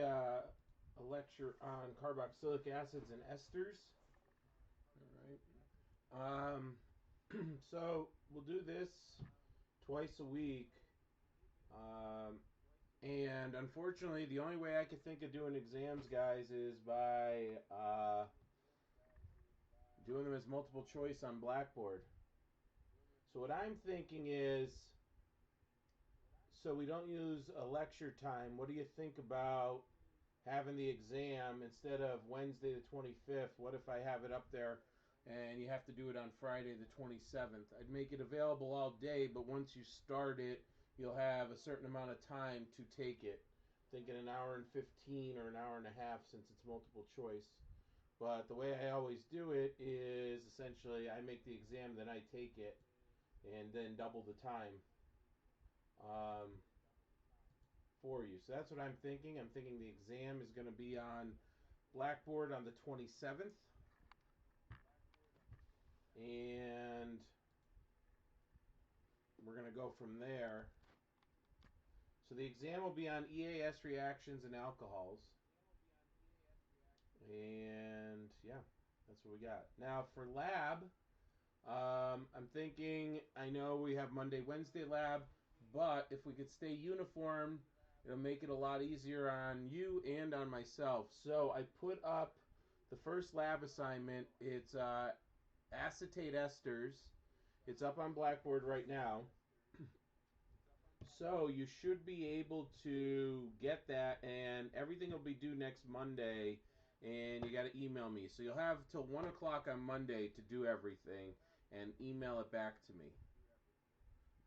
a lecture on carboxylic acids and esters. All right. So we'll do this twice a week. Um, and unfortunately, the only way I could think of doing exams, guys, is by doing them as multiple choice on Blackboard. So what I'm thinking is, so we don't use a lecture time, what do you think about having the exam instead of Wednesday the 25th? What if I have it up there and you have to do it on Friday the 27th? I'd make it available all day, but once you start it, you'll have a certain amount of time to take it. Thinking an hour and 15 or an hour and a half since it's multiple choice. But the way I always do it is essentially I make the exam, then I take it, and then double the time um, for you. So that's what I'm thinking. I'm thinking the exam is going to be on Blackboard on the 27th. And we're going to go from there. So the exam will be on EAS reactions and alcohols. And yeah, that's what we got. Now for lab, I'm thinking, I know we have Monday, Wednesday lab, but if we could stay uniform, it'll make it a lot easier on you and on myself. So I put up the first lab assignment. It's acetate esters. It's up on Blackboard right now. So you should be able to get that, and everything will be due next Monday, and you got to email me. So you'll have till 1 o'clock on Monday to do everything and email it back to me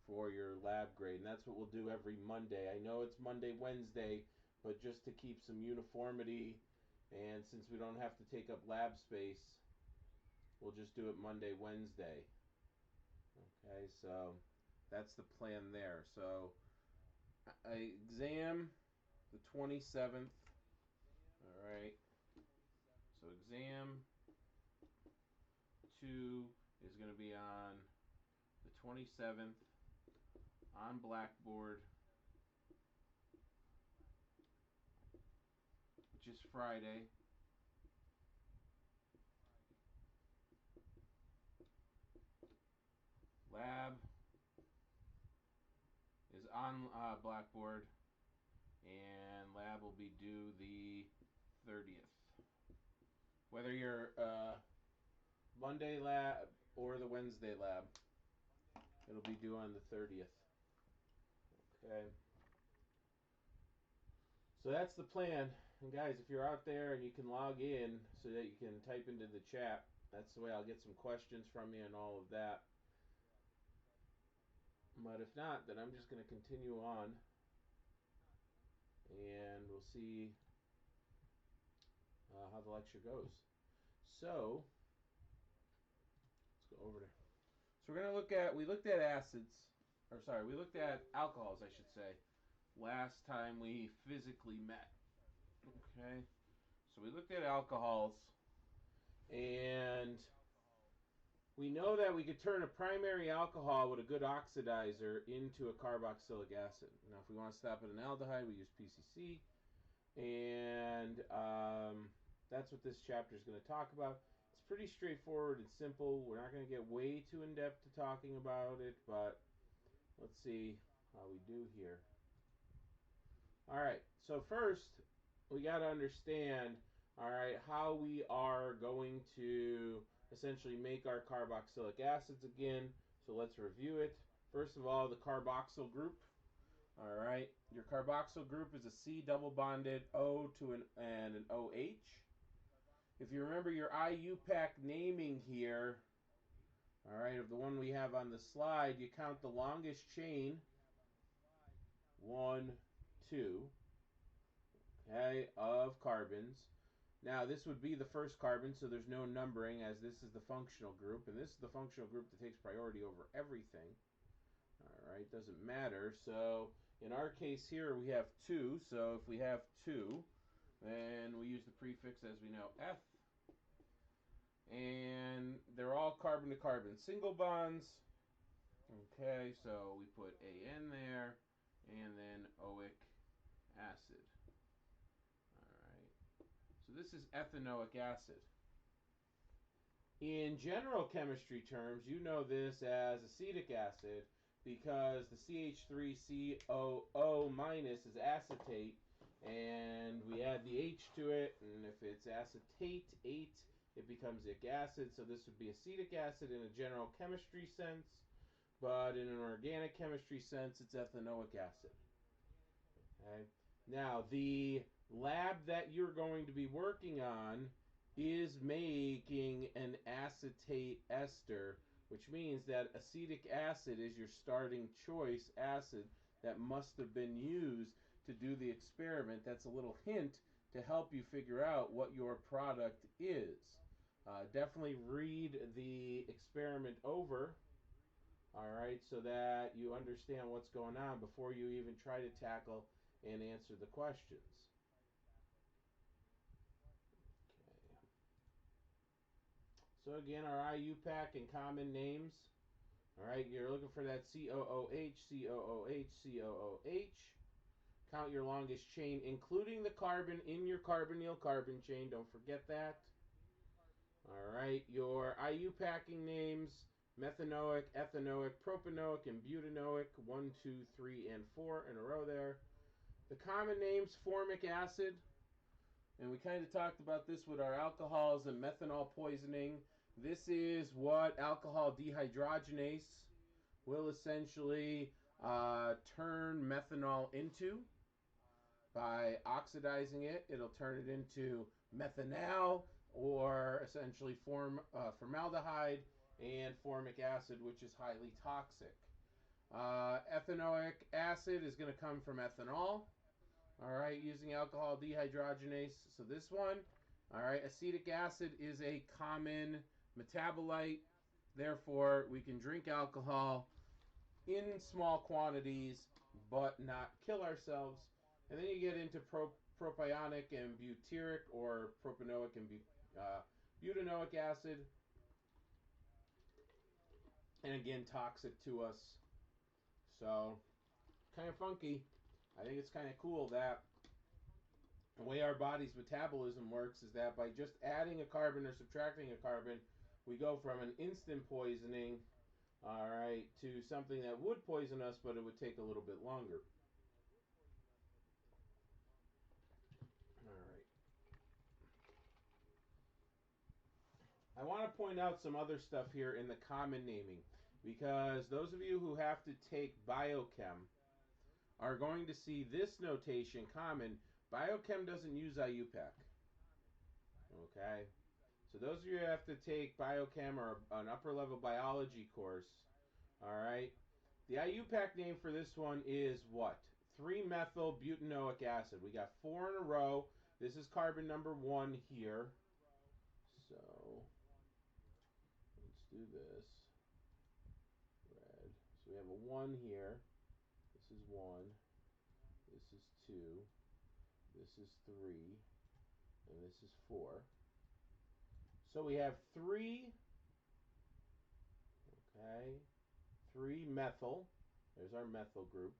for your lab grade. And that's what we'll do every Monday. I know it's Monday, Wednesday, but just to keep some uniformity, and since we don't have to take up lab space, we'll just do it Monday, Wednesday. Okay, so that's the plan there. So exam the 27th. All right. So exam 2 is going to be on the 27th on Blackboard, which is Friday. Lab is on Blackboard, and lab will be due the 30th. Whether you're Monday lab or the Wednesday lab, it'll be due on the 30th. Okay. So that's the plan. And guys, if you're out there and you can log in so that you can type into the chat, that's the way I'll get some questions from you and all of that. But if not, then I'm just going to continue on, and we'll see how the lecture goes. So let's go over there. So we're going to we looked at acids, or sorry, we looked at alcohols, I should say, last time we physically met. Okay, so we looked at alcohols, and we know that we could turn a primary alcohol with a good oxidizer into a carboxylic acid. Now, if we want to stop at an aldehyde, we use PCC, and that's what this chapter is going to talk about. It's pretty straightforward and simple. We're not going to get way too in-depth to talking about it, but let's see how we do here. All right, so first, we got to understand, all right, how we are going to essentially make our carboxylic acids again. So let's review it. First of all, the carboxyl group. All right, your carboxyl group is a C double bonded O to an OH. If you remember your IUPAC naming here, all right, of the one we have on the slide, you count the longest chain, 1, 2, okay, of carbons. Now, this would be the first carbon, so there's no numbering, as this is the functional group, and this is the functional group that takes priority over everything. All right, doesn't matter. So in our case here, we have 2. So if we have 2, then we use the prefix, as we know, F. And they're all carbon to carbon single bonds. Okay, so we put AN there, and then oic acid. this is ethanoic acid. In general chemistry terms, you know this as acetic acid because the CH3COO minus is acetate, and we add the H to it, and if it's acetate, it becomes ic acid. So this would be acetic acid in a general chemistry sense, but in an organic chemistry sense, it's ethanoic acid. Okay. Now, the lab that you're going to be working on is making an acetate ester, which means that acetic acid is your starting choice acid that must have been used to do the experiment. That's a little hint to help you figure out what your product is. Definitely read the experiment over, all right, so that you understand what's going on before you even try to tackle and answer the questions. Okay. So again, our IUPAC and common names. All right, you're looking for that COOH, COOH, COOH. Count your longest chain, including the carbon in your carbonyl carbon chain. Don't forget that. All right, your IUPACing names: methanoic, ethanoic, propanoic, and butanoic. 1, 2, 3, and 4 in a row there. The common names: formic acid. And we kind of talked about this with our alcohols and methanol poisoning. This is what alcohol dehydrogenase will essentially turn methanol into. By oxidizing it, it'll turn it into methanal, or essentially formaldehyde and formic acid, which is highly toxic. Ethanoic acid is going to come from ethanol. All right, using alcohol dehydrogenase. So this one, all right, acetic acid is a common metabolite. Therefore, we can drink alcohol in small quantities but not kill ourselves. And then you get into propionic and butyric, or propanoic and butanoic acid. And again, toxic to us. So, kind of funky. I think it's kind of cool that the way our body's metabolism works is that by just adding a carbon or subtracting a carbon, we go from an instant poisoning, all right, to something that would poison us, but it would take a little bit longer. All right. I want to point out some other stuff here in the common naming, because those of you who have to take biochem are going to see this notation common. Biochem doesn't use IUPAC. Okay? So those of you who have to take biochem or an upper level biology course, all right, the IUPAC name for this one is what? 3-methyl-butanoic acid. We got 4 in a row. This is carbon number 1 here. So let's do this. Red. So we have a 1 here. This is 1. This is 2. This is 3. And this is 4. So we have 3. Okay. 3-methyl. There's our methyl group.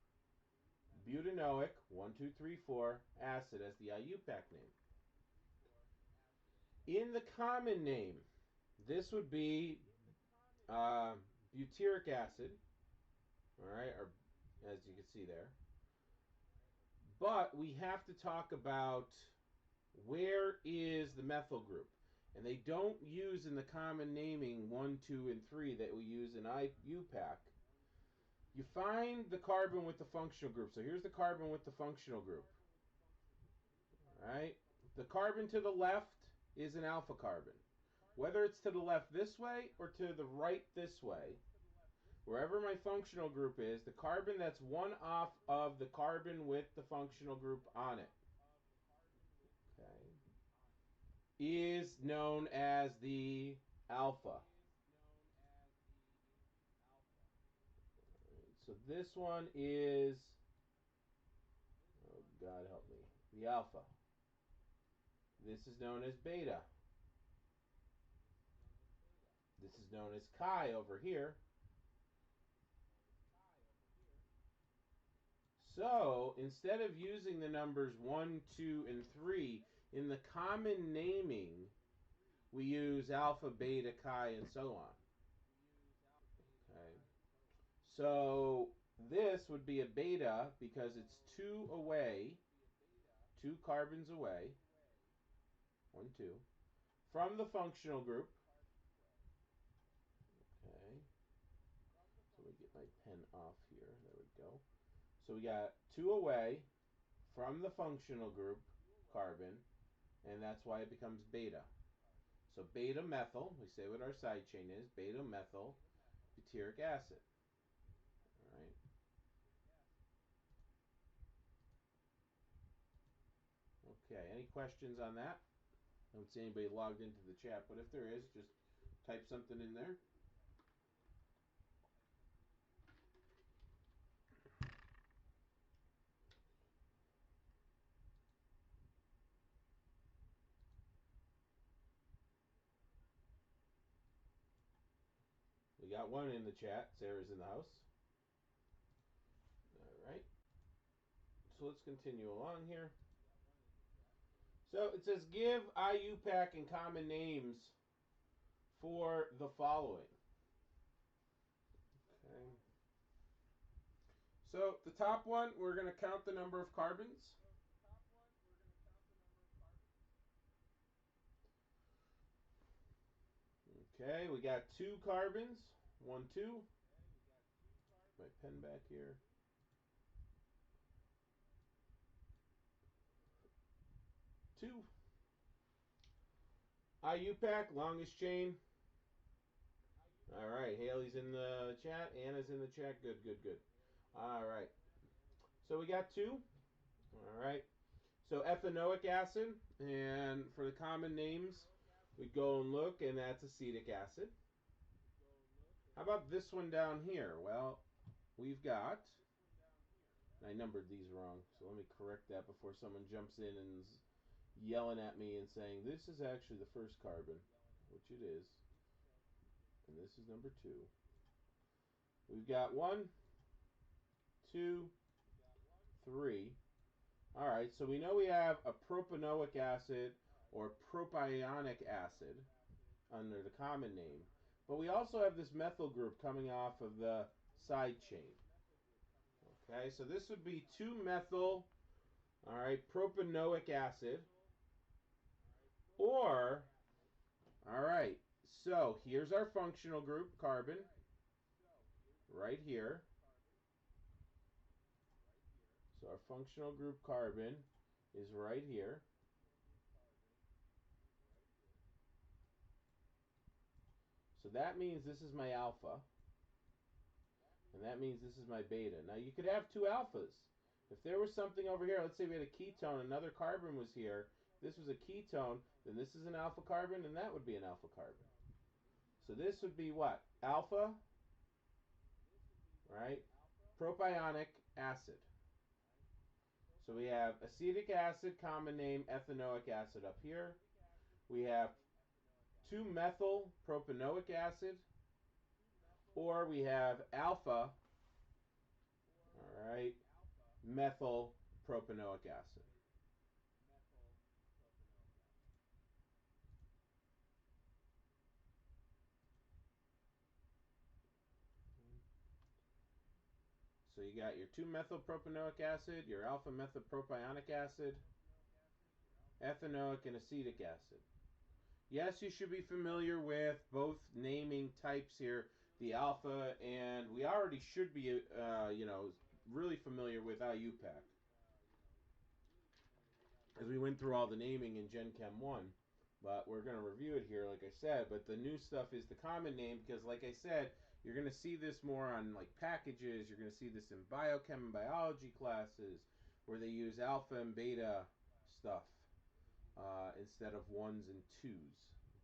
Butanoic, 1, 2, 3, 4, acid as the IUPAC name. In the common name, this would be butyric acid, all right, or as you can see there. But we have to talk about where is the methyl group. And they don't use in the common naming 1, 2, and 3 that we use in IUPAC. You find the carbon with the functional group. So here's the carbon with the functional group. All right. The carbon to the left is an alpha carbon. Whether it's to the left this way or to the right this way, wherever my functional group is, the carbon that's one off of the carbon with the functional group on it, okay, is known as the alpha. So this one is, oh God help me, the alpha. This is known as beta. This is known as chi over here. So instead of using the numbers 1, 2, and 3, In the common naming, we use alpha, beta, chi, and so on. Okay. So this would be a beta because it's 2 away, 2 carbons away, 1, 2, from the functional group. Okay. So we get my pen off here. There we go. So we got 2 away from the functional group carbon, and that's why it becomes beta. So beta methyl, we say what our side chain is, beta methyl butyric acid. All right. Okay, any questions on that? I don't see anybody logged into the chat, but if there is, just type something in there. We got one in the chat. Sarah's in the house. All right. So let's continue along here. So it says give IUPAC and common names for the following. Okay. So the top one, we're going to count the number of carbons. Okay, we got 2 carbons. 1, 2. My pen back here. 2. IUPAC, longest chain. All right, Haley's in the chat. Anna's in the chat. Good, good, good. All right. So we got 2. All right. So ethanoic acid, and for the common names, we go and look, and that's acetic acid. How about this one down here? Well, we've got, I numbered these wrong, so let me correct that before someone jumps in and is yelling at me and saying, this is actually the first carbon, which it is, and this is number 2. We've got 1, 2, 3. All right, so we know we have a propanoic acid or propionic acid under the common name, but we also have this methyl group coming off of the side chain. Okay, so this would be 2-methyl, all right, propanoic acid, or, all right, so here's our functional group, carbon, right here. So our functional group carbon is right here. So that means this is my alpha, and that means this is my beta. Now you could have 2 alphas. If there was something over here, let's say we had a ketone, another carbon was here, this was a ketone, then this is an alpha carbon, and that would be an alpha carbon. So this would be what? Alpha, right? Propionic acid. So we have acetic acid, common name, ethanoic acid up here. We have 2-methyl propanoic acid, or we have alpha, all right, methyl propanoic acid. So you got your 2-methyl propanoic acid, your alpha methyl propionic acid, ethanoic and acetic acid. Yes, you should be familiar with both naming types here, the alpha, and we already should be, really familiar with IUPAC, as we went through all the naming in Gen Chem 1. But we're going to review it here, like I said. But the new stuff is the common name because, like I said, you're going to see this more on like packages. You're going to see this in biochem and biology classes where they use alpha and beta stuff instead of 1s and 2s.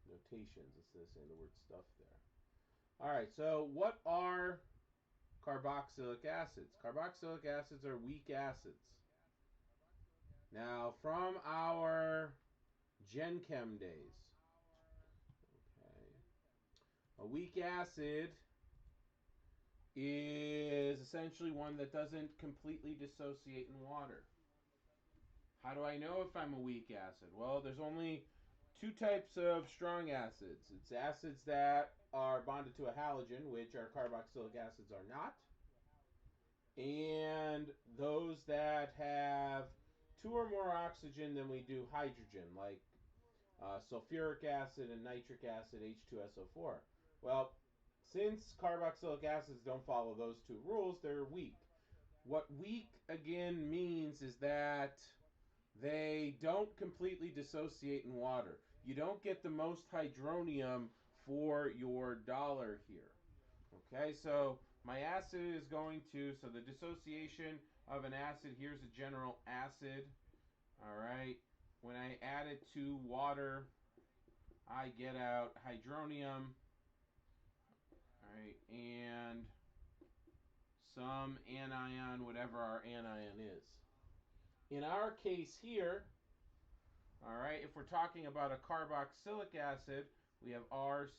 Notations instead of saying the word stuff there. All right, so what are carboxylic acids? Carboxylic acids are weak acids. Now, from our Gen Chem days, okay, a weak acid is essentially one that doesn't completely dissociate in water. How do I know if I'm a weak acid? Well, there's only two types of strong acids. It's acids that are bonded to a halogen, which our carboxylic acids are not, and those that have two or more oxygen than we do hydrogen, like sulfuric acid and nitric acid, H2SO4. Well, since carboxylic acids don't follow those two rules, they're weak. What weak again means is that they don't completely dissociate in water. You don't get the most hydronium for your dollar here. Okay, so my acid is going to, so the dissociation of an acid, here's a general acid. All right, when I add it to water, I get out hydronium. All right, and some anion, whatever our anion is. In our case here, all right, if we're talking about a carboxylic acid, we have RCOOH.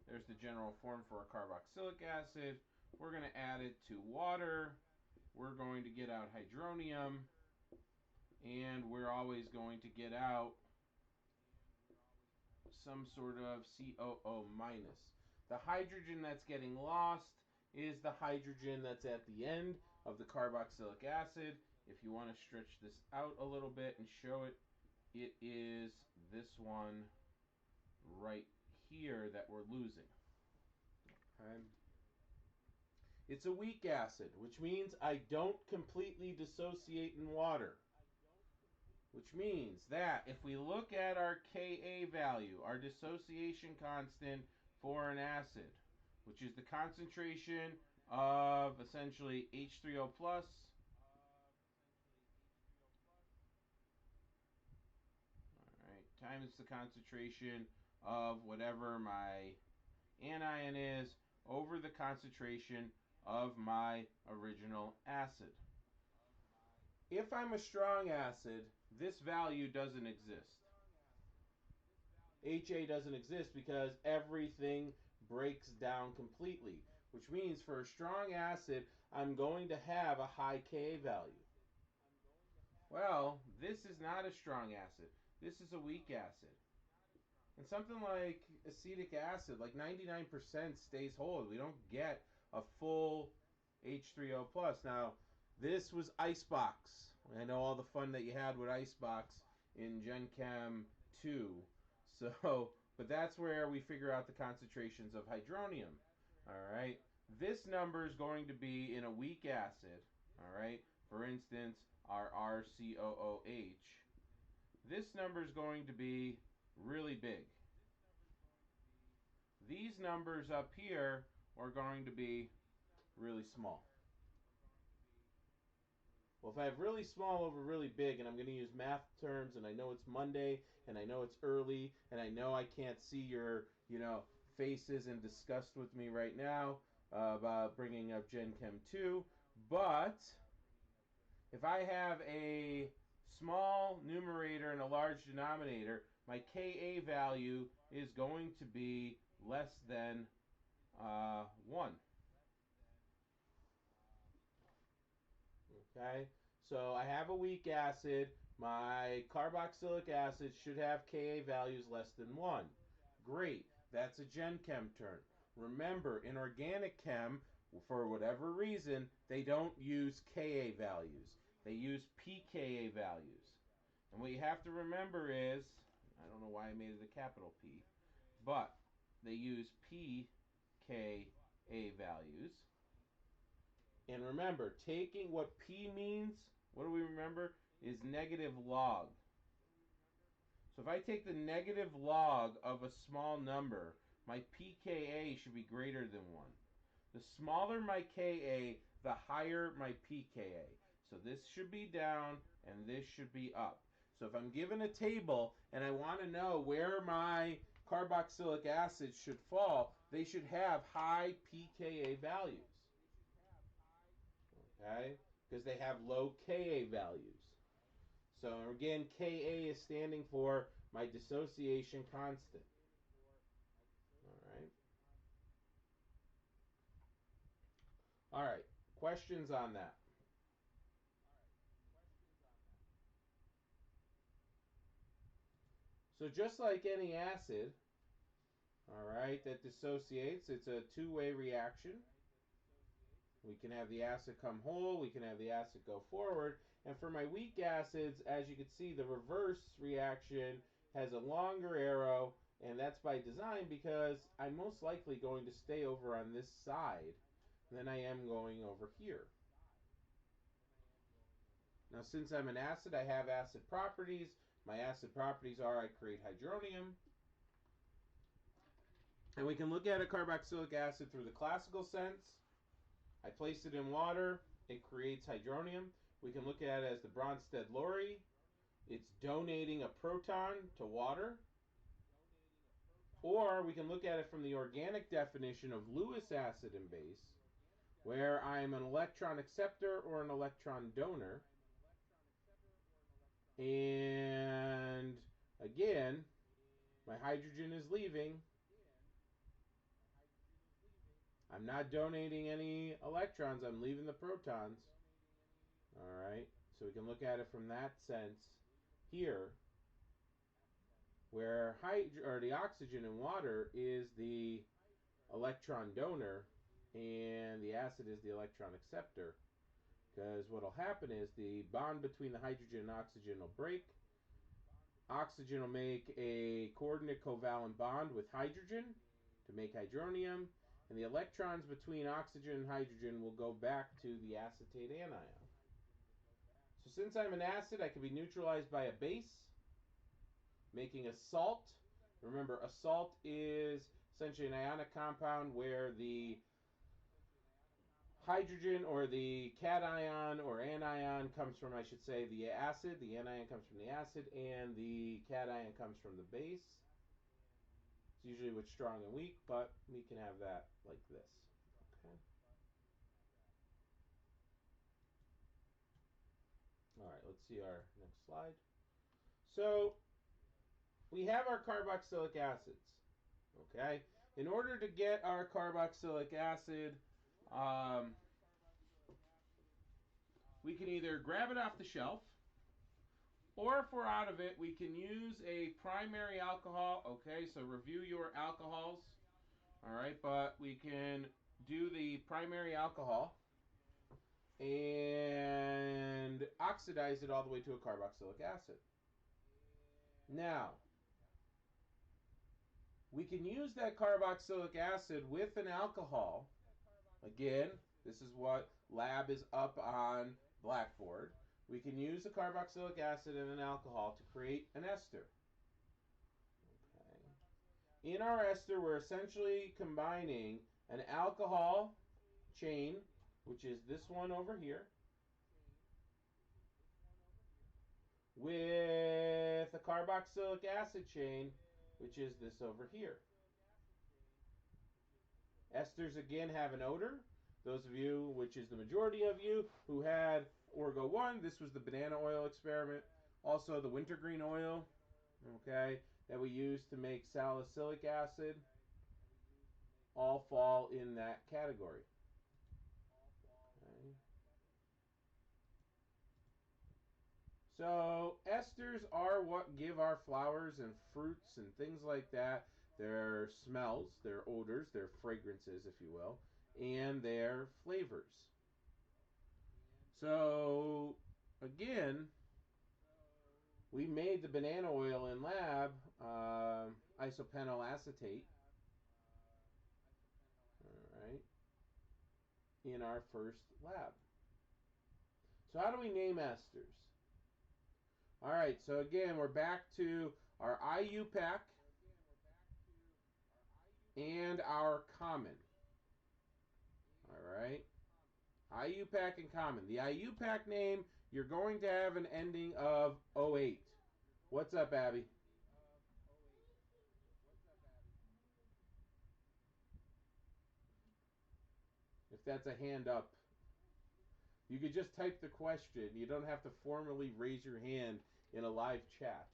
There's the general form for a carboxylic acid. We're going to add it to water. We're going to get out hydronium. And we're always going to get out some sort of COO minus. The hydrogen that's getting lost is the hydrogen that's at the end of the carboxylic acid. If you want to stretch this out a little bit and show it, it is this one right here that we're losing. Okay. It's a weak acid, which means I don't completely dissociate in water. Which means that if we look at our Ka value, our dissociation constant for an acid, which is the concentration of essentially H3O plus, all right, times the concentration of whatever my anion is over the concentration of my original acid. If I'm a strong acid, this value doesn't exist. HA doesn't exist because everything breaks down completely, which means for a strong acid, I'm going to have a high Ka value. Well, this is not a strong acid. This is a weak acid. And something like acetic acid, like 99% stays whole. We don't get a full H3O plus. Now, this was Icebox. I know all the fun that you had with Icebox in Gen Chem 2. So, but that's where we figure out the concentrations of hydronium. All right. This number is going to be in a weak acid. All right. For instance, our RCOOH. This number is going to be really big. These numbers up here are going to be really small. Well, if I have really small over really big, and I'm going to use math terms, and I know it's Monday, and I know it's early, and I know I can't see your, faces in disgust with me right now about bringing up Gen Chem 2, but if I have a small numerator and a large denominator, my Ka value is going to be less than 1. Okay, so I have a weak acid. My carboxylic acid should have Ka values less than 1. Great, that's a Gen Chem term. Remember, in organic chem, for whatever reason, they don't use Ka values. They use pKa values. And what you have to remember is, I don't know why I made it a capital P, but they use pKa values. And remember, taking what P means, what do we remember? Is negative log. So if I take the negative log of a small number, my pKa should be greater than 1. The smaller my Ka, the higher my pKa. So this should be down and this should be up. So if I'm given a table and I want to know where my carboxylic acid should fall, they should have high pKa values. Okay? Because they have low Ka values. So again, Ka is standing for my dissociation constant. All right. All right. Questions on that? So just like any acid, all right, that dissociates, it's a two-way reaction. We can have the acid come whole, we can have the acid go forward. And for my weak acids, as you can see, the reverse reaction has a longer arrow, and that's by design because I'm most likely going to stay over on this side than I am going over here. Now, since I'm an acid, I have acid properties. My acid properties are I create hydronium. And we can look at a carboxylic acid through the classical sense. I place it in water, it creates hydronium. We can look at it as the Bronsted-Lowry. It's donating a proton to water. Or we can look at it from the organic definition of Lewis acid and base, where I'm an electron acceptor or an electron donor. And again, my hydrogen is leaving. I'm not donating any electrons, I'm leaving the protons. All right, so we can look at it from that sense here, where the oxygen in water is the electron donor and the acid is the electron acceptor. Because what will happen is the bond between the hydrogen and oxygen will break. Oxygen will make a coordinate covalent bond with hydrogen to make hydronium, and the electrons between oxygen and hydrogen will go back to the acetate anion. So since I'm an acid, I can be neutralized by a base, making a salt. Remember, a salt is essentially an ionic compound where the hydrogen or the cation or anion comes from, I should say, the acid. The anion comes from the acid, and the cation comes from the base. It's usually with strong and weak, but we can have that like this. Okay. All right, let's see our next slide. So we have our carboxylic acids. Okay. In order to get our carboxylic acid, we can either grab it off the shelf, or if we're out of it, we can use a primary alcohol. Okay, so review your alcohols. All right, but we can do the primary alcohol and oxidize it all the way to a carboxylic acid. Now, we can use that carboxylic acid with an alcohol. Again, this is what lab is up on Blackboard. We can use a carboxylic acid and an alcohol to create an ester. Okay. In our ester, we're essentially combining an alcohol chain, which is this one over here, with a carboxylic acid chain, which is this over here. Esters again have an odor. Those of you, which is the majority of you, who had Orgo 1, this was the banana oil experiment. Also the wintergreen oil, okay, that we use to make salicylic acid, all fall in that category. Okay. So esters are what give our flowers and fruits and things like that their smells, their odors, their fragrances, if you will, and their flavors. So again, we made the banana oil in lab, isopenyl acetate, all right, in our first lab. So how do we name esters? All right, so again, we're back to our IUPAC and our common. All right, IUPAC and common. The IUPAC name, you're going to have an ending of 08. What's up, Abby? If that's a hand up, you could just type the question. You don't have to formally raise your hand in a live chat.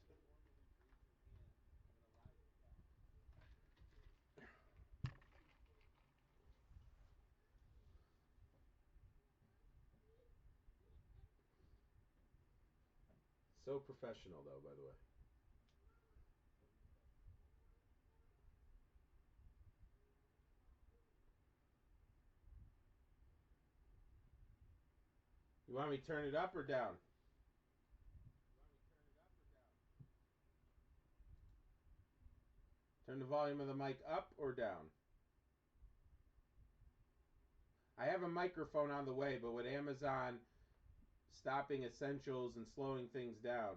So professional, though, by the way. want me to turn it up or down? Turn the volume of the mic up or down? I have a microphone on the way, but with Amazon stopping essentials and slowing things down.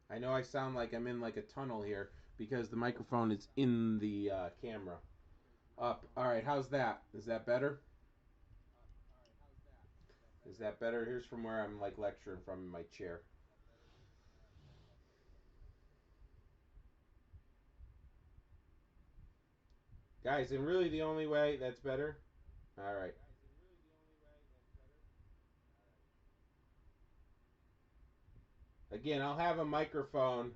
I know I sound like I'm in like a tunnel here because the microphone is in the camera. Up. All right, how's that? Is that better? Is that better? Here's from where I'm like lecturing from in my chair. Guys, and really the only way that's better? All right. Again, I'll have a microphone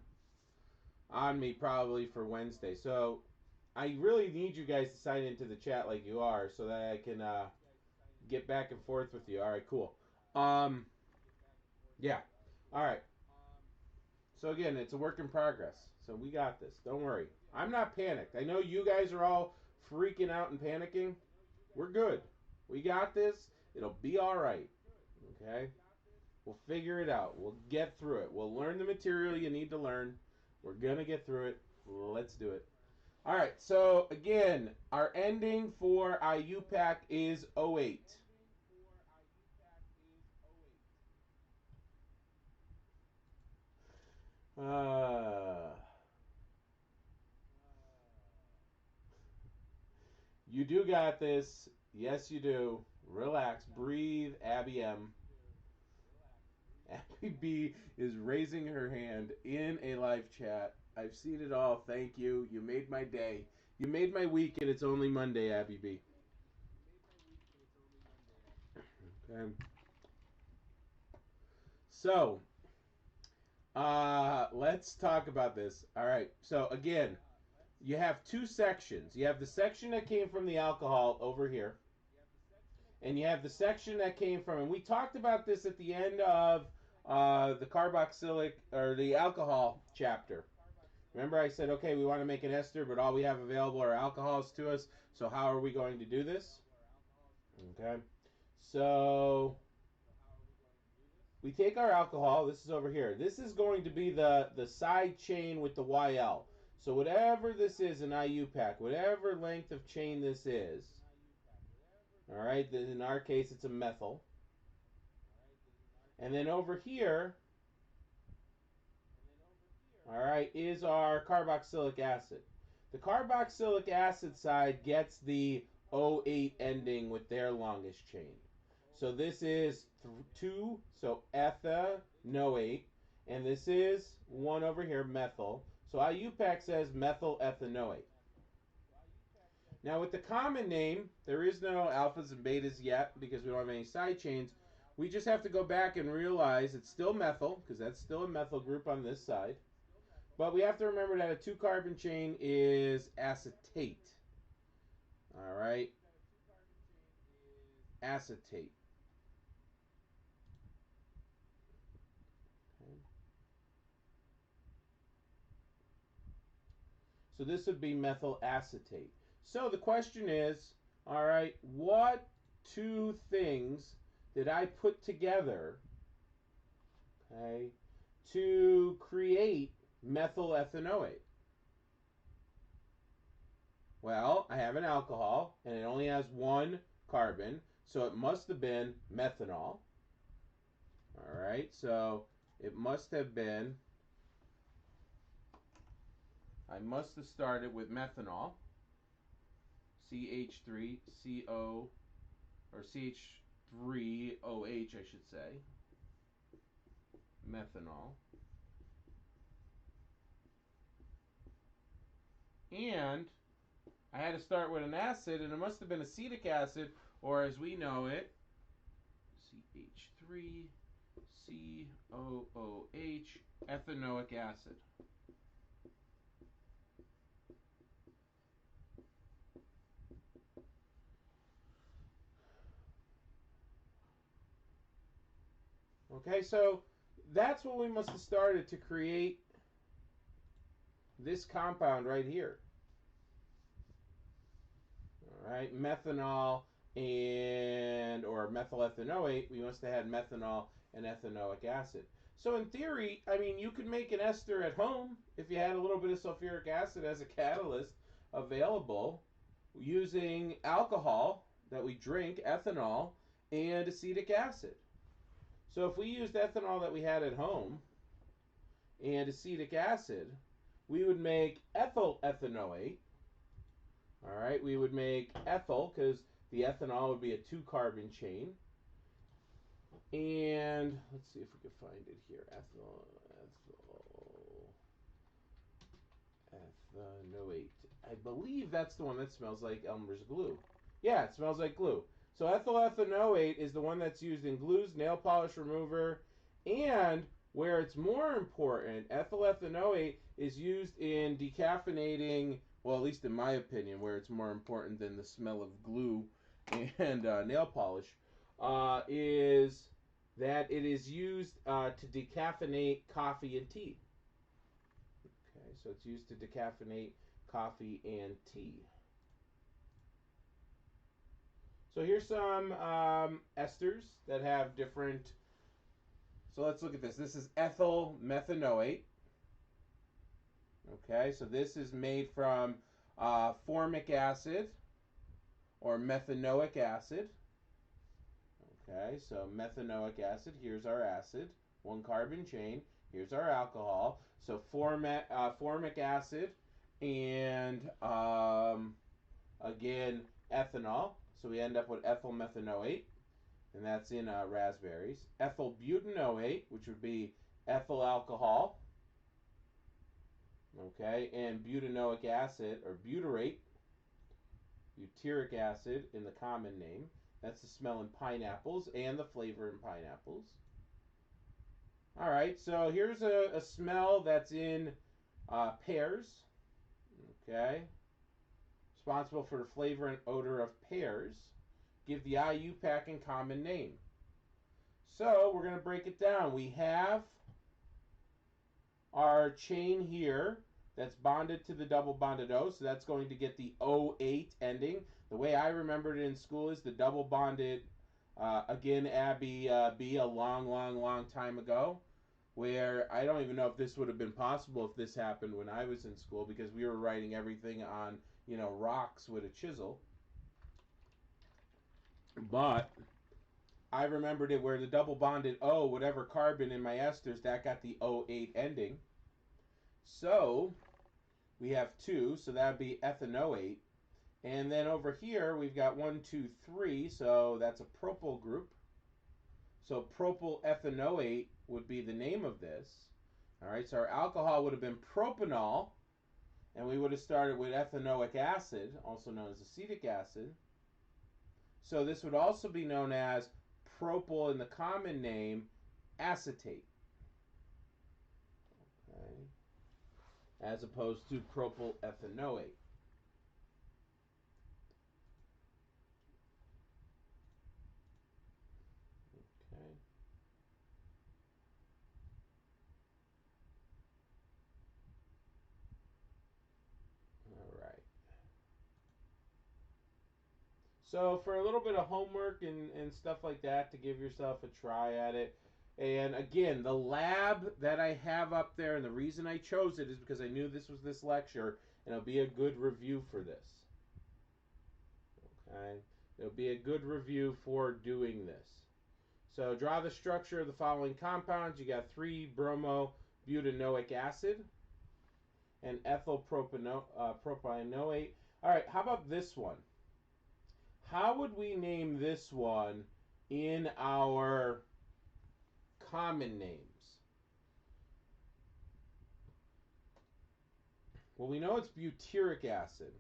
on me probably for Wednesday. So I really need you guys to sign into the chat like you are so that I can get back and forth with you. All right, cool. Yeah. All right. So again, it's a work in progress. So we got this. Don't worry. I'm not panicked. I know you guys are all freaking out and panicking. We're good. We got this. It'll be all right. Okay? We'll figure it out. We'll get through it. We'll learn the material you need to learn. We're going to get through it. Let's do it. All right. So again, our ending for IUPAC is 08. You do got this. Yes, you do. Relax. Breathe. Abby M. Abby B is raising her hand in a live chat. I've seen it all. Thank you. You made my day. You made my week, and it's only Monday, Abby B. Okay. So, let's talk about this. All right. So, again, you have two sections. You have the section that came from the alcohol over here. And you have the section that came from, and we talked about this at the end of the carboxylic, or the alcohol chapter. Remember I said, okay, we want to make an ester, but all we have available are alcohols to us, so how are we going to do this? Okay. So we take our alcohol, this is over here. This is going to be the side chain with the YL. So whatever this is in IUPAC, whatever length of chain this is, all right, in our case it's a methyl. And then over here, all right, is our carboxylic acid. The carboxylic acid side gets the O8 ending with their longest chain. So this is 2, so ethanoate, and this is 1 over here, methyl. So IUPAC says methyl ethanoate. Now with the common name, there is no alphas and betas yet because we don't have any side chains. We just have to go back and realize it's still methyl, because that's still a methyl group on this side. But we have to remember that a 2-carbon chain is acetate. All right? Acetate. Okay. So this would be methyl acetate. So the question is, all right, what 2 things did I put together, okay, to create methyl ethanoate? Well, I have an alcohol, and it only has 1 carbon, so it must have been methanol. All right, so it must have been, I must have started with methanol, CH3CO, or CH3OH, I should say, methanol. And I had to start with an acid, and it must have been acetic acid, or as we know it, CH3COOH, ethanoic acid. Okay, so that's what we must have started to create this compound right here. right? Methanol or methylethanoate, we must have had methanol and ethanoic acid. So in theory, I mean, you could make an ester at home if you had a little bit of sulfuric acid as a catalyst available using alcohol that we drink, ethanol, and acetic acid. So if we used ethanol that we had at home and acetic acid, we would make ethyl ethanoate. All right, we would make ethyl because the ethanol would be a 2-carbon chain. And let's see if we can find it here. Ethanoate. I believe that's the one that smells like Elmer's glue. Yeah, it smells like glue. So ethyl ethanoate is the one that's used in glues, nail polish remover, and where it's more important, ethyl ethanoate is used in decaffeinating, well, at least in my opinion, where it's more important than the smell of glue and nail polish, is that it is used to decaffeinate coffee and tea. Okay, so it's used to decaffeinate coffee and tea. So here's some esters that have different. So let's look at this. This is ethyl methanoate. Okay, so this is made from formic acid or methanoic acid. Okay, so methanoic acid, here's our acid, 1-carbon chain, here's our alcohol. So formic acid and again ethanol. So we end up with ethyl methanoate, and that's in raspberries. Ethyl butanoate, which would be ethyl alcohol. Okay, and butanoic acid or butyrate, butyric acid in the common name. That's the smell in pineapples and the flavor in pineapples. All right, so here's a smell that's in pears. Okay, responsible for the flavor and odor of pears. Give the IUPAC and common name. So we're going to break it down. We have our chain here that's bonded to the double bonded O, so that's going to get the O8 ending. The way I remembered it in school is the double bonded, again, Abby B, a long time ago, where I don't even know if this would have been possible if this happened when I was in school, because we were writing everything on, rocks with a chisel. But I remembered it where the double bonded O, whatever carbon in my esters, that got the O8 ending. So we have 2, so that would be ethanoate. And then over here we've got 1, 2, 3, so that's a propyl group. So propyl ethanoate would be the name of this. All right, so our alcohol would have been propanol, and we would have started with ethanoic acid, also known as acetic acid. So this would also be known as propyl in the common name, acetate. Okay. As opposed to propyl ethanoate. Okay. All right. So for a little bit of homework and stuff like that to give yourself a try at it. And again, the lab that I have up there, and the reason I chose it is because I knew this was this lecture, and it'll be a good review for this. Okay? It'll be a good review for doing this. So draw the structure of the following compounds. You got 3-bromobutanoic acid and ethyl propanoate. All right, how about this one? How would we name this one in our common names? Well, we know it's butyric acid,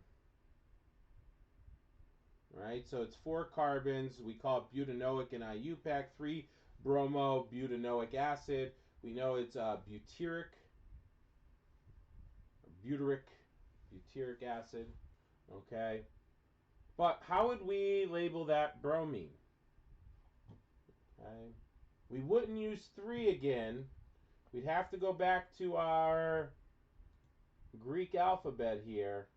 right? So it's 4 carbons. We call it butanoic in IUPAC, 3-bromobutanoic acid. We know it's butyric acid, okay? But how would we label that bromine? Okay. We wouldn't use 3 again. We'd have to go back to our Greek alphabet here.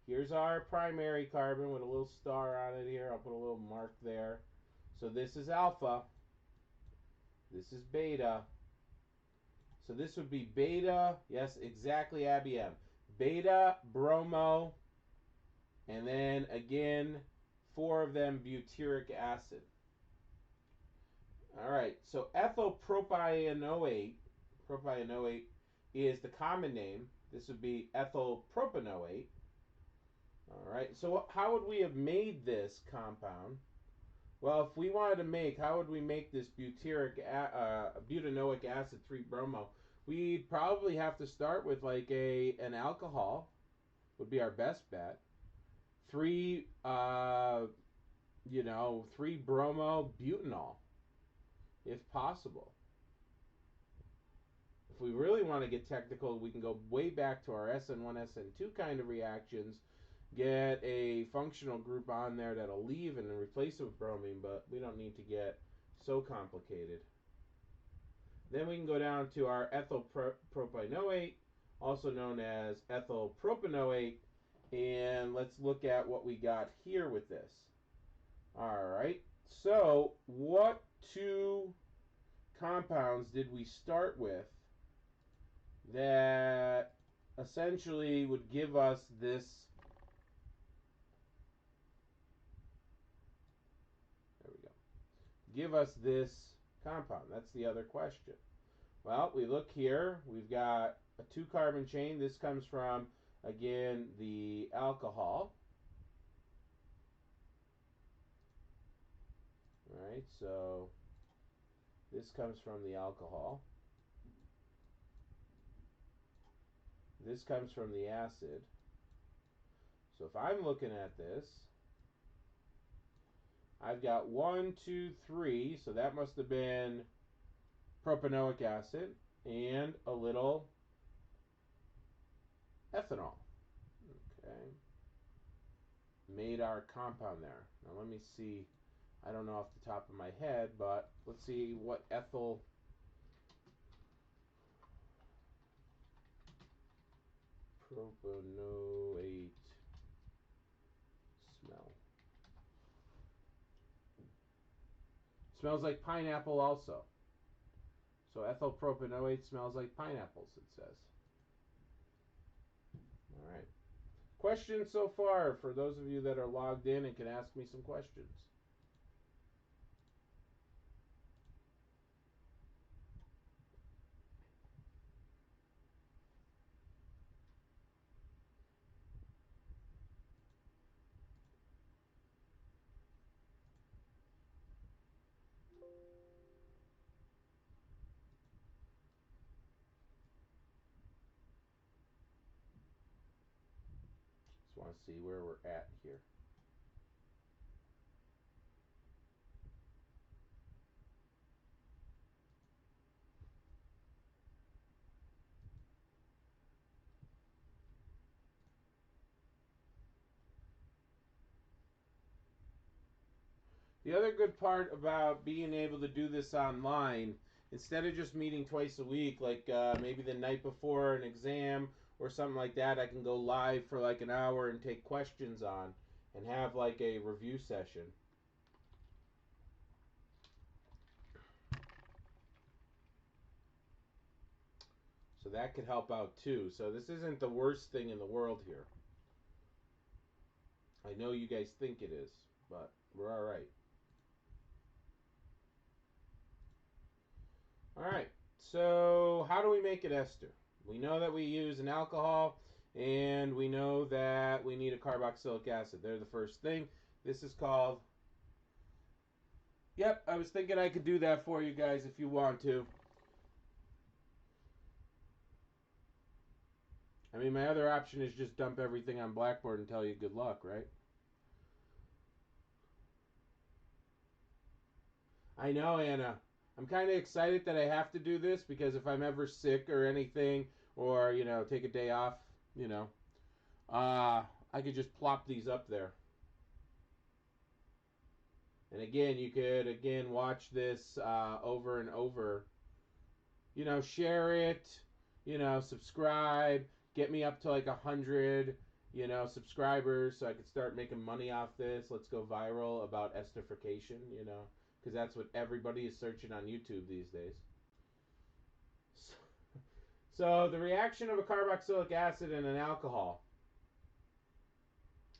Here's our primary carbon with a little star on it here. I'll put a little mark there. So this is alpha. This is beta. So this would be beta. Yes, exactly, Abby M. Beta bromo. And then again, 4 of them butyric acid. All right, so ethyl propanoate is the common name. This would be ethyl propanoate. All right, so how would we have made this compound? Well, if we wanted to make, how would we make this butanoic acid 3-bromo? We'd probably have to start with like an alcohol, would be our best bet. 3-bromo butanol, if possible. If we really want to get technical, we can go way back to our SN1, SN2 kind of reactions, get a functional group on there that'll leave and replace it with bromine, but we don't need to get so complicated. Then we can go down to our ethyl propanoate, also known as ethyl propanoate, and let's look at what we got here with this. All right, so what 2 compounds did we start with that essentially would give us this? There we go. Give us this compound. That's the other question. Well, we look here. We've got a 2-carbon chain. This comes from, again, the alcohol. All right, so this comes from the alcohol. This comes from the acid. So if I'm looking at this, I've got 1, 2, 3, so that must have been propanoic acid and a little ethanol. Okay. Made our compound there. Now let me see. I don't know off the top of my head, but let's see what ethyl propanoate smell. Smells like pineapple also. So ethyl propanoate smells like pineapples, it says. All right. Questions so far for those of you that are logged in and can ask me some questions? Just want to see where we're at here. The other good part about being able to do this online, instead of just meeting twice a week, like maybe the night before an exam or something like that, I can go live for like an hour and take questions on and have like a review session. So that could help out too. So this isn't the worst thing in the world here. I know you guys think it is, but we're all right. All right, so how do we make an ester? We know that we use an alcohol, and we know that we need a carboxylic acid. They're the first thing. This is called... Yep, I was thinking I could do that for you guys if you want to. I mean, my other option is just dump everything on Blackboard and tell you good luck, right? I know, Anna. I'm kind of excited that I have to do this because if I'm ever sick or anything, or, take a day off, I could just plop these up there. And again, you could, watch this over and over. Share it, subscribe, get me up to like 100, subscribers so I could start making money off this. Let's go viral about esterification, because that's what everybody is searching on YouTube these days. So the reaction of a carboxylic acid and an alcohol.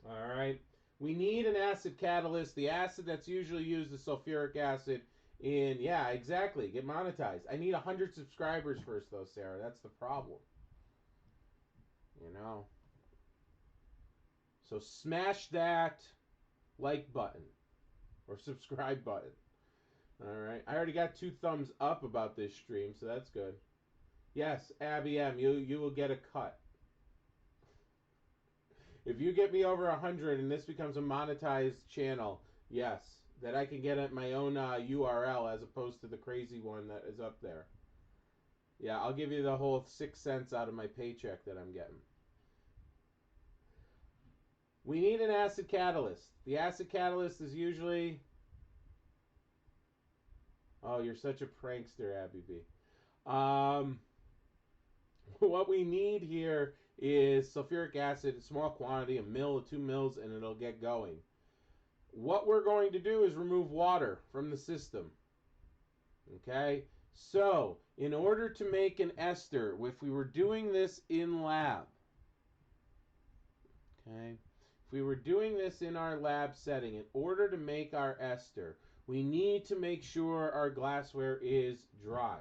All right. We need an acid catalyst. The acid that's usually used is sulfuric acid. Yeah, exactly. Get monetized. I need 100 subscribers first, though, Sarah. That's the problem. So smash that like button or subscribe button. All right. I already got 2 thumbs up about this stream, so that's good. Yes, Abby M, you will get a cut. If you get me over 100 and this becomes a monetized channel, yes, that I can get at my own URL as opposed to the crazy one that is up there. Yeah, I'll give you the whole 6 cents out of my paycheck that I'm getting. We need an acid catalyst. The acid catalyst is usually... Oh, you're such a prankster, Abby B. What we need here is sulfuric acid, a small quantity, 1 mil or 2 mils, and it'll get going. What we're going to do is remove water from the system. Okay? So, in order to make an ester, if we were doing this in lab, okay, if we were doing this in our lab setting, in order to make our ester, we need to make sure our glassware is dry.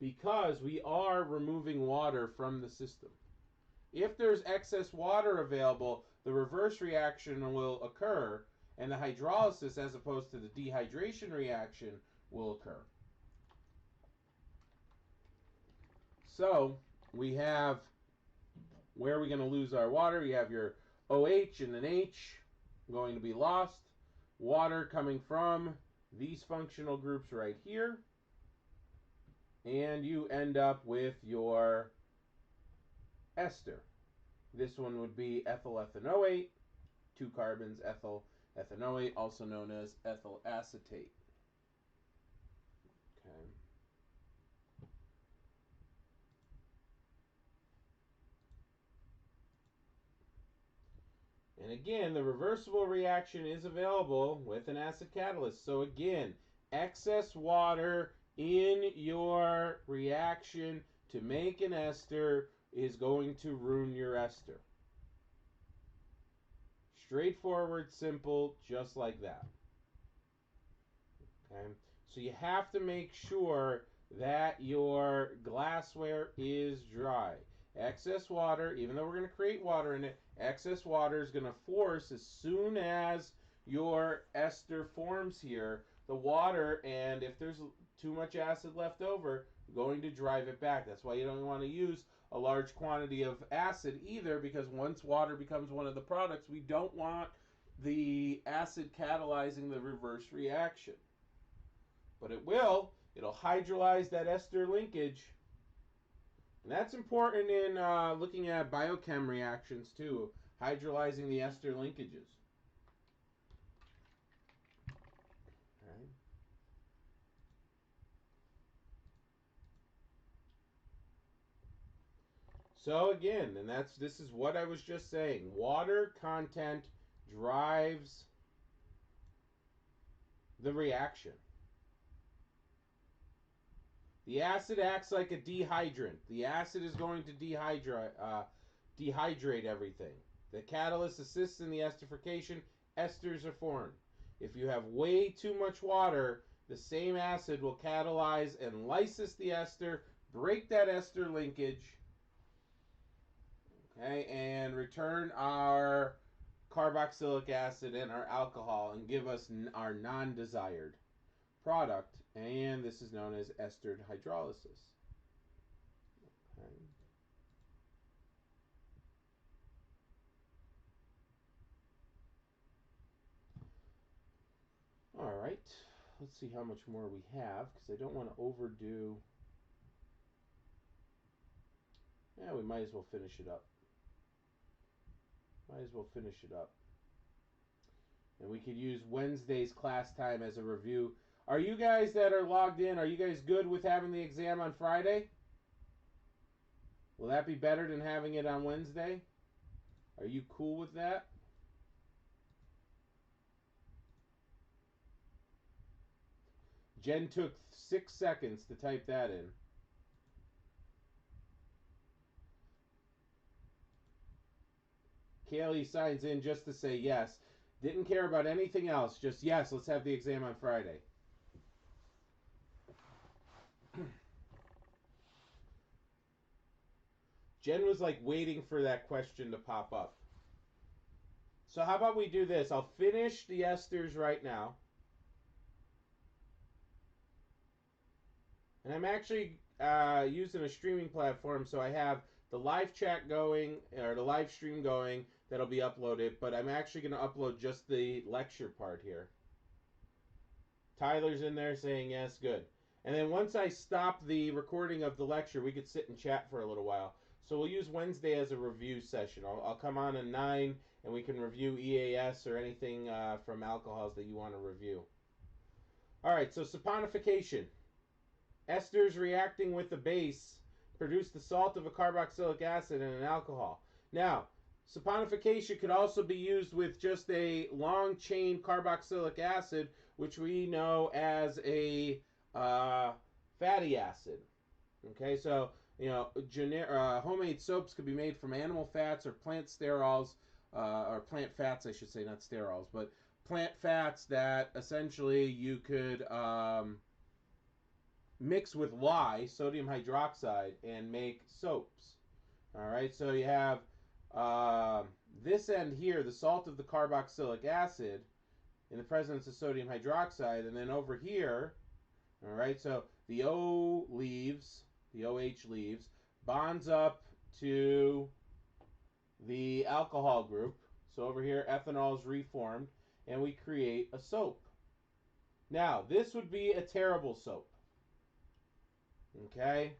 Because we are removing water from the system. If there's excess water available, the reverse reaction will occur, and the hydrolysis, as opposed to the dehydration reaction, will occur. So, we have, where are we going to lose our water? You have your OH and an H going to be lost. Water coming from these functional groups right here. And you end up with your ester. This one would be ethyl ethanoate, 2 carbons, ethyl ethanoate, also known as ethyl acetate. Okay. And again, the reversible reaction is available with an acid catalyst. So again, excess water in your reaction to make an ester is going to ruin your ester. Straightforward, simple, just like that. Okay? So you have to make sure that your glassware is dry. Excess water, even though we're going to create water in it, excess water is going to force, as soon as your ester forms here, the water, and if there's too much acid left over, going to drive it back. That's why you don't want to use a large quantity of acid either, because once water becomes one of the products, we don't want the acid catalyzing the reverse reaction. But it will. It'll hydrolyze that ester linkage. And that's important in looking at biochem reactions too, hydrolyzing the ester linkages. Right. So again, and this is what I was just saying. Water content drives the reaction. The acid acts like a dehydrant. The acid is going to dehydrate everything. The catalyst assists in the esterification. Esters are formed. If you have way too much water, the same acid will catalyze and lysis the ester, break that ester linkage, okay, and return our carboxylic acid and our alcohol and give us our non-desired product, and this is known as ester hydrolysis. Okay. All right, let's see how much more we have, because I don't want to overdo. Yeah, we might as well finish it up. And we could use Wednesday's class time as a review. Are you guys that are logged in, are you guys good with having the exam on Friday? Will that be better than having it on Wednesday? Are you cool with that? Jen took 6 seconds to type that in. Kaylee signs in just to say yes. Didn't care about anything else. Just yes, let's have the exam on Friday. Jen was like waiting for that question to pop up. So how about we do this? I'll finish the esters right now. And I'm actually using a streaming platform, so I have the live chat going, or the live stream going, that'll be uploaded, but I'm actually going to upload just the lecture part here. Tyler's in there saying yes, good. And then once I stop the recording of the lecture, we could sit and chat for a little while. So we'll use Wednesday as a review session. I'll come on at 9, and we can review EAS or anything from alcohols that you want to review. All right, so saponification. Esters reacting with the base produce the salt of a carboxylic acid and an alcohol. Now, saponification could also be used with just a long chain carboxylic acid, which we know as a fatty acid. Okay, so homemade soaps could be made from animal fats or plant sterols, or plant fats, I should say, not sterols, but plant fats that essentially you could mix with lye, sodium hydroxide, and make soaps. All right, so you have this end here, the salt of the carboxylic acid in the presence of sodium hydroxide, and then over here, all right, so the OH leaves, bonds up to the alcohol group. So over here, ethanol is reformed, and we create a soap. Now, this would be a terrible soap. Okay?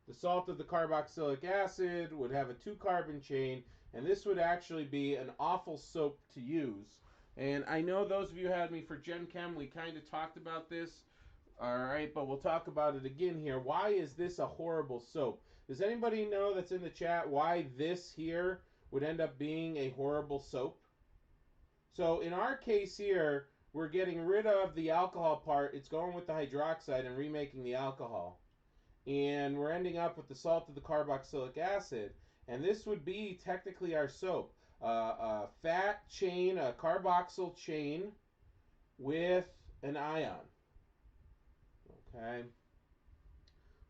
The salt of the carboxylic acid would have a 2-carbon chain, and this would actually be an awful soap to use. And I know those of you who had me for Gen Chem, we kind of talked about this. All right, but we'll talk about it again here. Why is this a horrible soap? Does anybody know that's in the chat why this here would end up being a horrible soap? So in our case here, we're getting rid of the alcohol part. It's going with the hydroxide and remaking the alcohol. And we're ending up with the salt of the carboxylic acid. And this would be technically our soap. A fat chain, a carboxyl chain with an ion. Okay.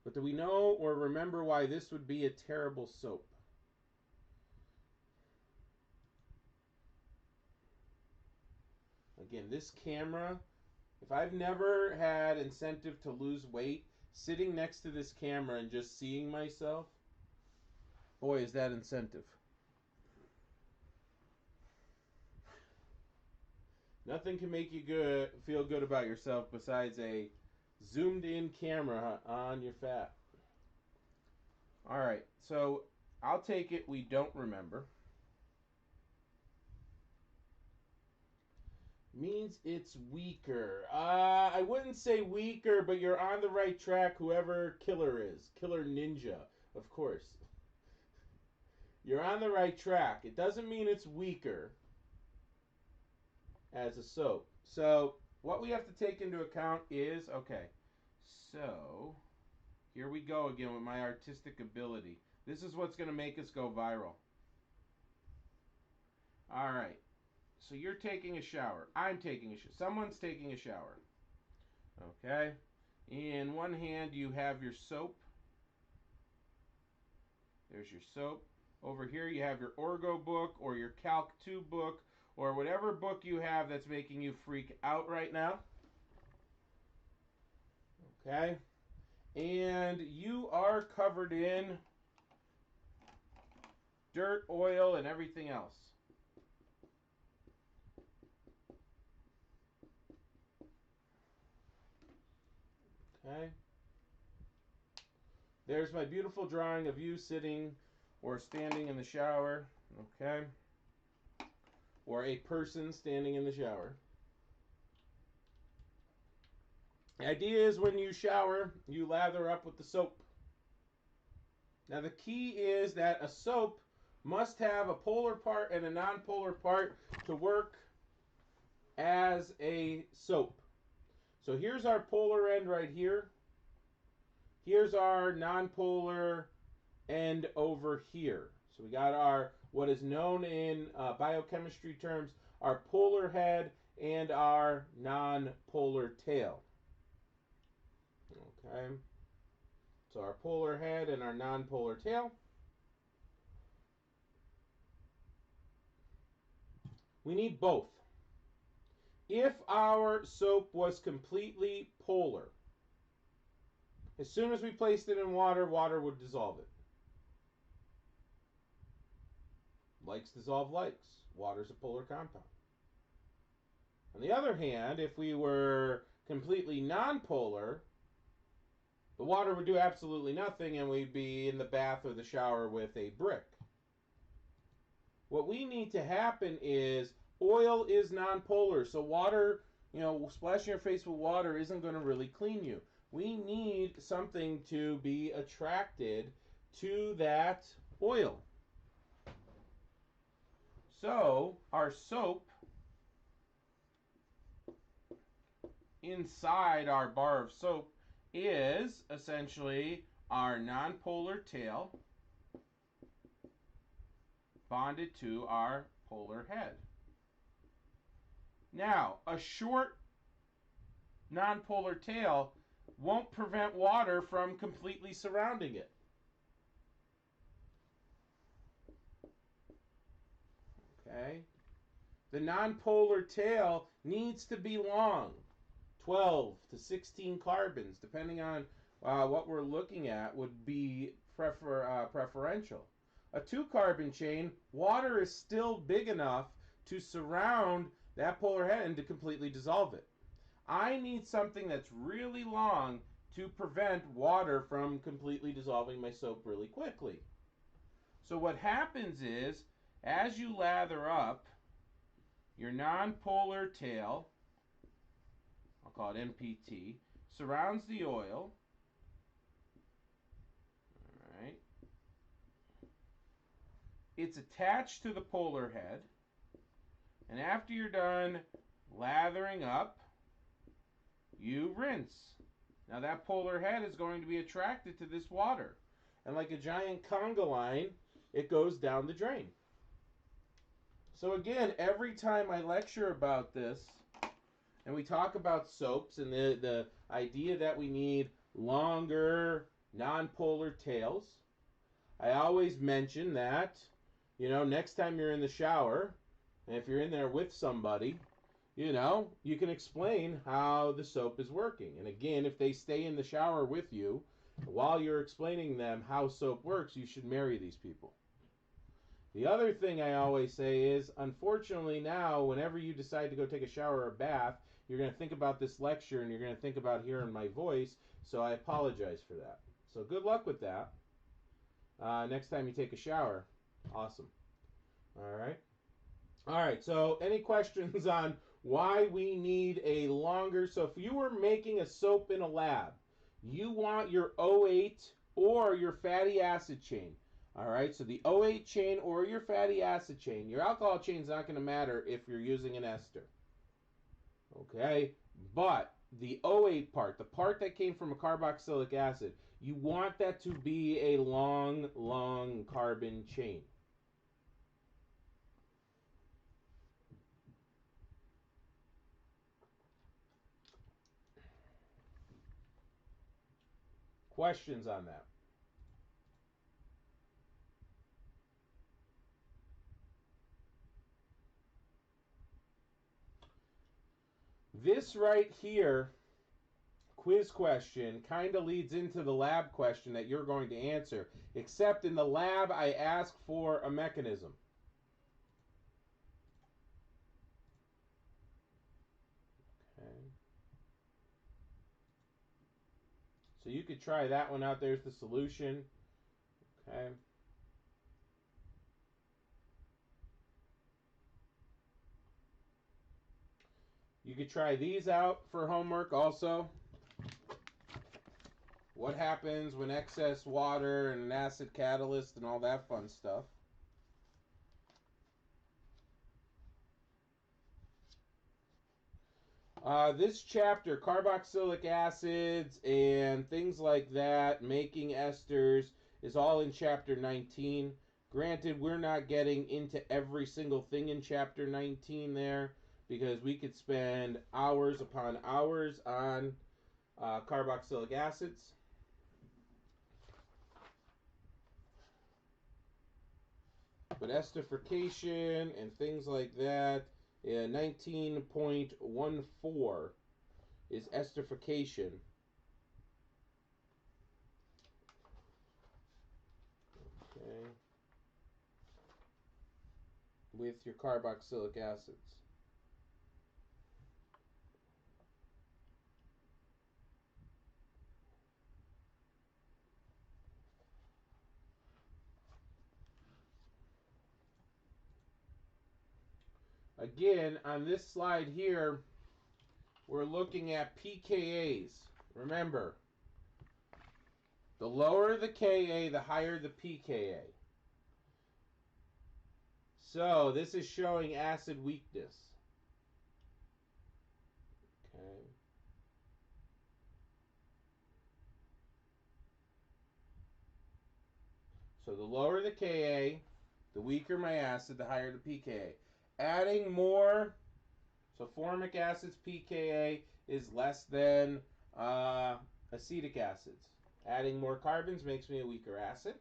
But do we know or remember why this would be a terrible soap? Again, this camera, if I've never had incentive to lose weight, sitting next to this camera and just seeing myself, boy, is that incentive. Nothing can make you feel good about yourself besides a zoomed in camera on your fat. All right, so I'll take it we don't remember. Means it's weaker. I wouldn't say weaker, but you're on the right track, whoever Killer is. Killer Ninja, of course. You're on the right track. It doesn't mean it's weaker as a soap. So what we have to take into account is, okay, so here we go again with my artistic ability. This is what's going to make us go viral. All right. So you're taking a shower. I'm taking a shower. Someone's taking a shower. Okay? In one hand, you have your soap. There's your soap. Over here, you have your Orgo book or your Calc 2 book or whatever book you have that's making you freak out right now. Okay? And you are covered in dirt, oil, and everything else. Okay. There's my beautiful drawing of you sitting or standing in the shower. Okay. Or a person standing in the shower. The idea is when you shower, you lather up with the soap. Now the key is that a soap must have a polar part and a nonpolar part to work as a soap. So here's our polar end right here. Here's our nonpolar end over here. So we got our, what is known in biochemistry terms, our polar head and our nonpolar tail. Okay. So our polar head and our nonpolar tail. We need both. If our soap was completely polar, as soon as we placed it in water, water would dissolve it. Likes dissolve likes. Water's a polar compound. On the other hand, if we were completely nonpolar, the water would do absolutely nothing and we'd be in the bath or the shower with a brick. What we need to happen is oil is nonpolar, so water, splashing your face with water isn't going to really clean you. We need something to be attracted to that oil. So our soap inside our bar of soap is essentially our nonpolar tail bonded to our polar head. Now, a short nonpolar tail won't prevent water from completely surrounding it. Okay? The nonpolar tail needs to be long. 12 to 16 carbons, depending on what we're looking at, would be preferential. A 2-carbon chain, water is still big enough to surround that polar head and to completely dissolve it. I need something that's really long to prevent water from completely dissolving my soap really quickly. So what happens is, as you lather up your nonpolar tail, I'll call it MPT, surrounds the oil. All right. It's attached to the polar head. And after you're done lathering up, you rinse. Now that polar head is going to be attracted to this water. And like a giant conga line, it goes down the drain. So again, every time I lecture about this, and we talk about soaps and the idea that we need longer nonpolar tails, I always mention that, next time you're in the shower, and if you're in there with somebody, you can explain how the soap is working. And again, if they stay in the shower with you, while you're explaining them how soap works, you should marry these people. The other thing I always say is, unfortunately now, whenever you decide to go take a shower or a bath, you're going to think about this lecture and you're going to think about hearing my voice, so I apologize for that. So good luck with that. Next time you take a shower. Awesome. All right, so any questions on why we need a longer... So if you were making a soap in a lab, you want your O8 or your fatty acid chain. All right, so the O8 chain or your fatty acid chain. Your alcohol chain is not going to matter if you're using an ester. Okay, but the O8 part, the part that came from a carboxylic acid, you want that to be a long carbon chain. Questions on that? This right here, quiz question, kind of leads into the lab question that you're going to answer, except in the lab I ask for a mechanism. Okay. So you could try that one out. There's the solution. Okay. You could try these out for homework also. What happens when excess water and an acid catalyst and all that fun stuff. This chapter, carboxylic acids and things like that, making esters, is all in chapter 19. Granted, we're not getting into every single thing in chapter 19 there, because we could spend hours upon hours on carboxylic acids. But esterification and things like that, 19.14 is esterification. Okay. With your carboxylic acids. Again, on this slide here, we're looking at pKa's. Remember, the lower the Ka, the higher the pKa. So this is showing acid weakness. Okay. So the lower the Ka, the weaker my acid, the higher the pKa. Adding more, so formic acid's pKa is less than acetic acid's. Adding more carbons makes me a weaker acid.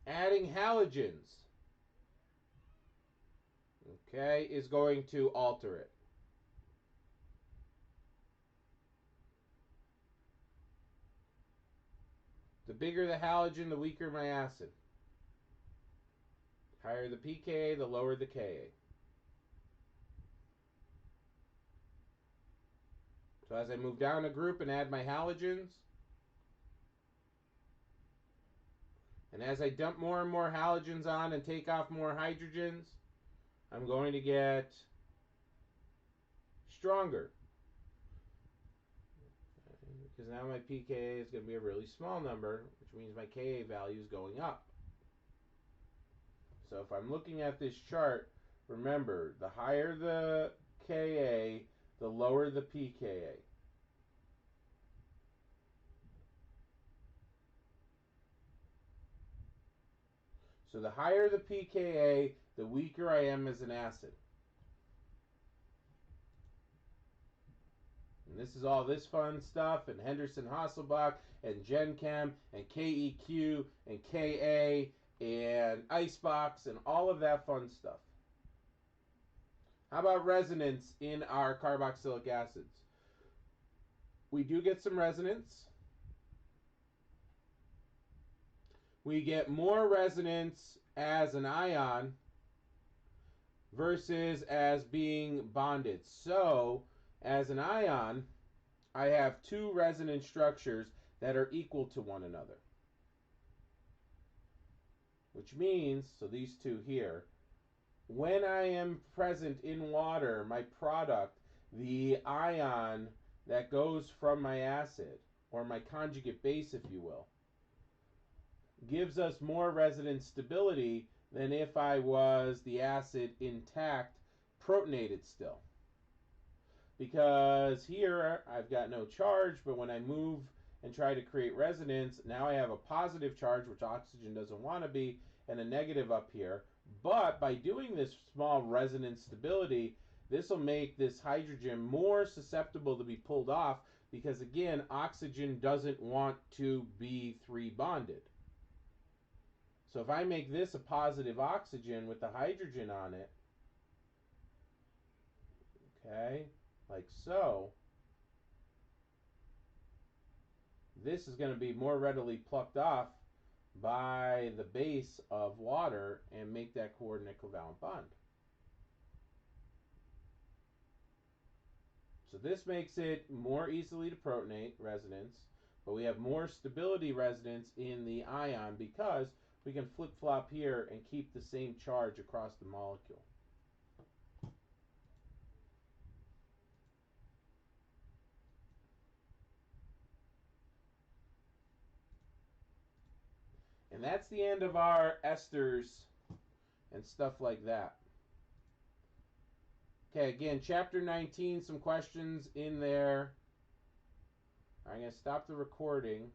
Adding halogens, okay, is going to alter it. The bigger the halogen, the weaker my acid. Higher the pKa, the lower the Ka. So as I move down a group and add my halogens, and as I dump more and more halogens on and take off more hydrogens, I'm going to get stronger. Because now my pKa is going to be a really small number, which means my Ka value is going up. So if I'm looking at this chart, remember, the higher the Ka, the lower the pKa. So the higher the pKa, the weaker I am as an acid. And this is all this fun stuff, and Henderson-Hasselbalch, and GenChem, and KEQ, and KA, and Icebox, and all of that fun stuff. How about resonance in our carboxylic acids? We do get some resonance. We get more resonance as an ion versus as being bonded. So, as an ion, I have two resonance structures that are equal to one another. Which means, so these two here, when I am present in water, my product, the ion that goes from my acid, or my conjugate base, if you will, gives us more resonance stability than if I was the acid intact, protonated still. Because here I've got no charge, but when I move and try to create resonance, now I have a positive charge, which oxygen doesn't want to be, and a negative up here. But by doing this small resonance stability, this will make this hydrogen more susceptible to be pulled off, because again, oxygen doesn't want to be 3 bonded. So if I make this a positive oxygen with the hydrogen on it, okay, like so, this is going to be more readily plucked off by the base of water and make that coordinate covalent bond. So this makes it more easily to protonate, resonance, But we have more stability resonance in the ion because we can flip-flop here and keep the same charge across the molecule. And that's the end of our esters and stuff like that. Okay, again, chapter 19, some questions in there. I'm going to stop the recording.